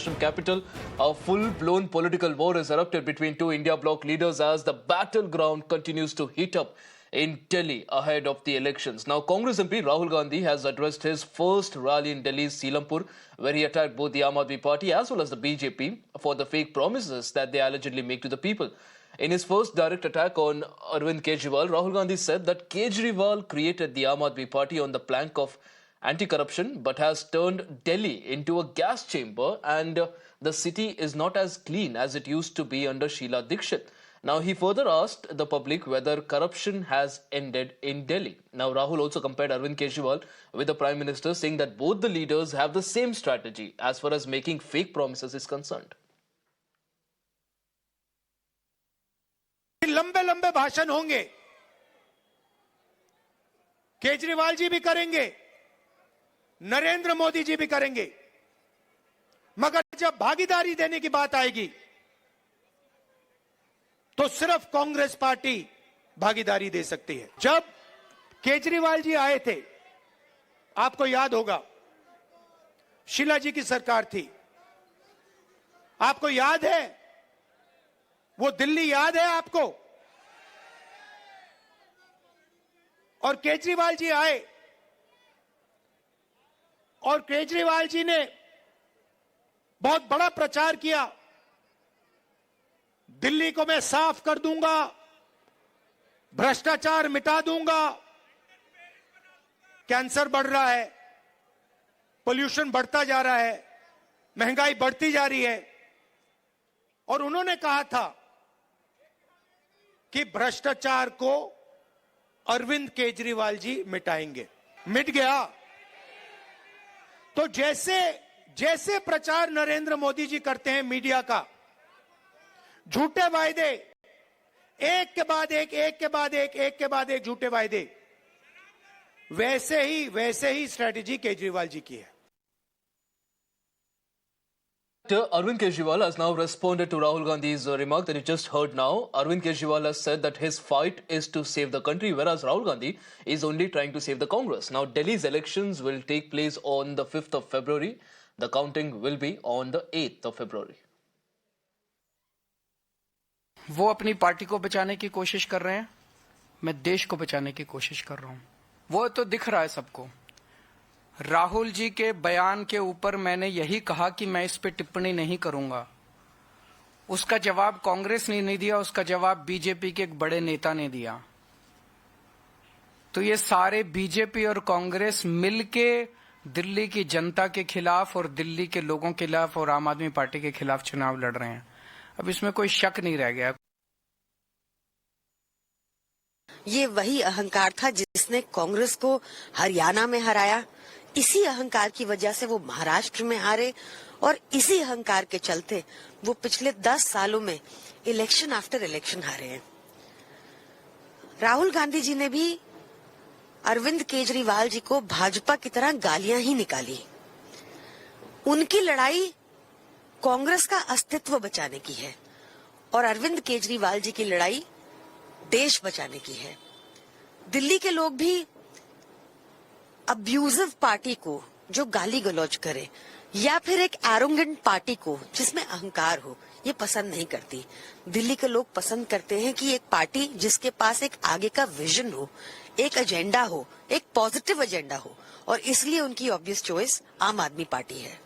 national capital, a full-blown political war has erupted between two India bloc leaders as the battleground continues to heat up in Delhi ahead of the elections. Now, Congress MP Rahul Gandhi has addressed his first rally in Delhi's Seelampur, where he attacked both the Aam Aadmi Party as well as the BJP for the fake promises that they allegedly make to the people. In his first direct attack on Arvind Kejriwal, Rahul Gandhi said that Kejriwal created the Aam Aadmi Party on the plank of anti-corruption but has turned Delhi into a gas chamber and the city is not as clean as it used to be under Sheila Dikshit. Now, he further asked the public whether corruption has ended in Delhi. Now, Rahul also compared Arvind Kejriwal with the Prime Minister, saying that both the leaders have the same strategy as far as making fake promises is concerned. लंबे लंबे भाषण होंगे, केजरीवाल जी भी करेंगे, नरेंद्र मोदी जी भी करेंगे, मगर जब भागीदारी देने की बात आएगी तो सिर्फ कांग्रेस पार्टी भागीदारी दे सकती है। जब केजरीवाल जी आए थे, आपको याद होगा, शीला जी की सरकार थी, आपको याद है वो दिल्ली याद है आपको? और केजरीवाल जी आए और केजरीवाल जी ने बहुत बड़ा प्रचार किया, दिल्ली को मैं साफ कर दूंगा, भ्रष्टाचार मिटा दूंगा, कैंसर बढ़ रहा है, पोल्यूशन बढ़ता जा रहा है, महंगाई बढ़ती जा रही है। और उन्होंने कहा था कि भ्रष्टाचार को अरविंद केजरीवाल जी मिटाएंगे। मिट गया। तो जैसे प्रचार नरेंद्र मोदी जी करते हैं मीडिया का, झूठे वायदे, एक के बाद एक, एक के बाद एक, एक के बाद एक झूठे वायदे, वैसे ही स्ट्रेटेजी केजरीवाल जी की है। Arvind Kejriwal has now responded to Rahul Gandhi's remark that you just heard now. Arvind Kejriwal has said that his fight is to save the country, whereas Rahul Gandhi is only trying to save the Congress. Now, Delhi's elections will take place on the 5th of February. The counting will be on the 8th of February. वो अपनी party को बचाने की कोशिश कर रहे हैं, मैं देश को बचाने की कोशिश कर रहा हूं। वो तो दिख रहा है सबको। राहुल जी के बयान के ऊपर मैंने यही कहा कि मैं इस पे टिप्पणी नहीं करूंगा। उसका जवाब कांग्रेस ने नहीं दिया, उसका जवाब बीजेपी के एक बड़े नेता ने दिया। तो ये सारे बीजेपी और कांग्रेस मिलके दिल्ली की जनता के खिलाफ और दिल्ली के लोगों के खिलाफ और आम आदमी पार्टी के खिलाफ चुनाव लड़ रहे हैं। अब इसमें कोई शक नहीं रह गया। ये वही अहंकार था जिसने कांग्रेस को हरियाणा में हराया। इसी अहंकार की वजह से वो महाराष्ट्र में हारे और इसी अहंकार के चलते वो पिछले 10 सालों में इलेक्शन आफ्टर इलेक्शन हारे हैं। राहुल गांधी जी ने भी अरविंद केजरीवाल जी को भाजपा की तरह गालियां ही निकाली। उनकी लड़ाई कांग्रेस का अस्तित्व बचाने की है और अरविंद केजरीवाल जी की लड़ाई देश बचाने की है। दिल्ली के लोग भी अब्यूजिव पार्टी को जो गाली गलौज करे या फिर एक एरोगेंट पार्टी को जिसमें अहंकार हो, ये पसंद नहीं करती। दिल्ली के लोग पसंद करते हैं कि एक पार्टी जिसके पास एक आगे का विजन हो, एक एजेंडा हो, एक पॉजिटिव एजेंडा हो, और इसलिए उनकी ऑब्वियस चॉइस आम आदमी पार्टी है।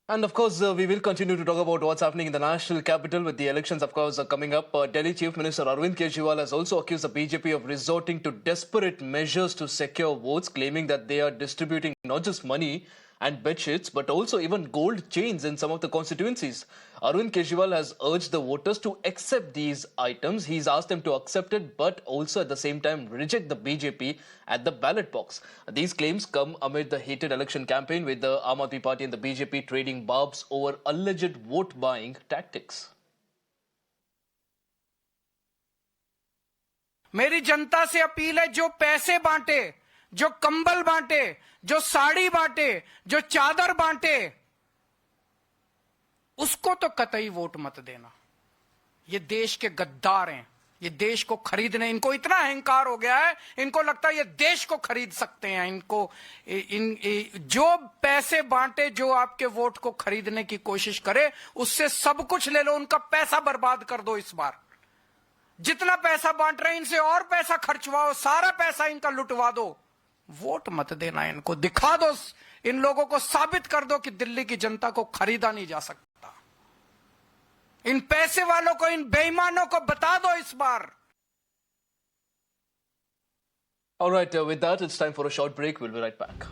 And of course, we will continue to talk about what's happening in the national capital with the elections, of course, coming up. Delhi Chief Minister Arvind Kejriwal has also accused the BJP of resorting to desperate measures to secure votes, claiming that they are distributing not just money and bedsheets, but also even gold chains in some of the constituencies. Arvind Kejriwal has urged the voters to accept these items. He's asked them to accept it, but also at the same time reject the BJP at the ballot box. These claims come amid the heated election campaign with the Aam Aadmi Party and the BJP trading barbs over alleged vote-buying tactics. मेरी जनता से appeal है, जो पैसे बांटे, जो कंबल बांटे, जो साड़ी बांटे, जो चादर बांटे, उसको तो कतई वोट मत देना। ये देश के गद्दार हैं। ये देश को खरीदने, इनको इतना अहंकार हो गया है, इनको लगता है ये देश को खरीद सकते हैं। इनको जो पैसे बांटे, जो आपके वोट को खरीदने की कोशिश करे, उससे सब कुछ ले लो, उनका पैसा बर्बाद कर दो। इस बार जितना पैसा बांट रहे हैं, इनसे और पैसा खर्चवाओ, सारा पैसा इनका लुटवा दो। वोट मत देना इनको, दिखा दो, इन लोगों को साबित कर दो कि दिल्ली की जनता को खरीदा नहीं जा सकता। इन पैसे वालों को, इन बेईमानों को बता दो इस बार। All right, with that, it's time for a short break. We'll be right back.